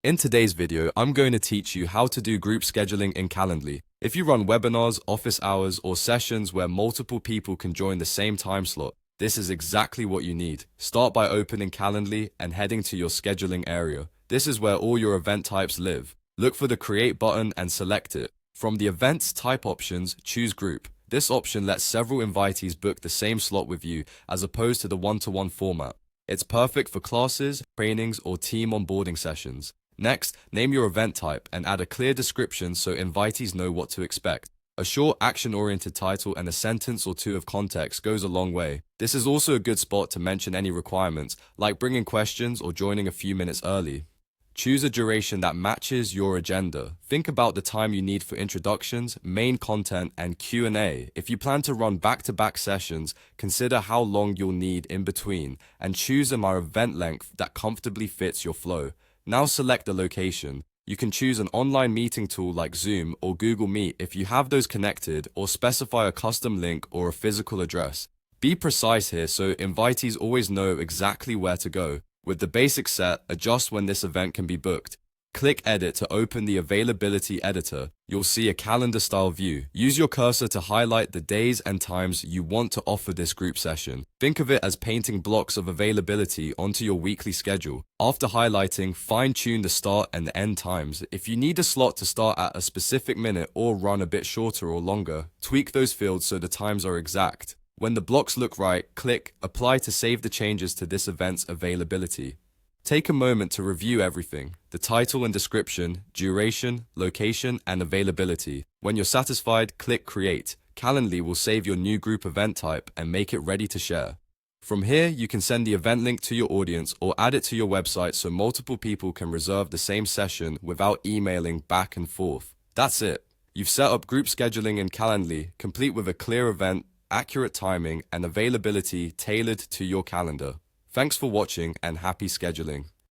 In today's video, I'm going to teach you how to do group scheduling in Calendly. If you run webinars, office hours, or sessions where multiple people can join the same time slot, this is exactly what you need. Start by opening Calendly and heading to your scheduling area. This is where all your event types live. Look for the Create button and select it. From the Events type options, choose Group. This option lets several invitees book the same slot with you, as opposed to the one-to-one format. It's perfect for classes, trainings, or team onboarding sessions. Next, name your event type and add a clear description so invitees know what to expect. A short, action-oriented title and a sentence or two of context goes a long way. This is also a good spot to mention any requirements, like bringing questions or joining a few minutes early. Choose a duration that matches your agenda. Think about the time you need for introductions, main content, and Q&A. If you plan to run back-to-back sessions, consider how long you'll need in between, and choose an event length that comfortably fits your flow. Now select the location. You can choose an online meeting tool like Zoom or Google Meet if you have those connected, or specify a custom link or a physical address. Be precise here so invitees always know exactly where to go. With the basics set, adjust when this event can be booked. Click Edit to open the Availability Editor. You'll see a calendar-style view. Use your cursor to highlight the days and times you want to offer this group session. Think of it as painting blocks of availability onto your weekly schedule. After highlighting, fine-tune the start and the end times. If you need a slot to start at a specific minute or run a bit shorter or longer, tweak those fields so the times are exact. When the blocks look right, click Apply to save the changes to this event's availability. Take a moment to review everything: the title and description, duration, location, and availability. When you're satisfied, click Create. Calendly will save your new group event type and make it ready to share. From here, you can send the event link to your audience or add it to your website so multiple people can reserve the same session without emailing back and forth. That's it. You've set up group scheduling in Calendly, complete with a clear event, accurate timing, and availability tailored to your calendar. Thanks for watching and happy scheduling.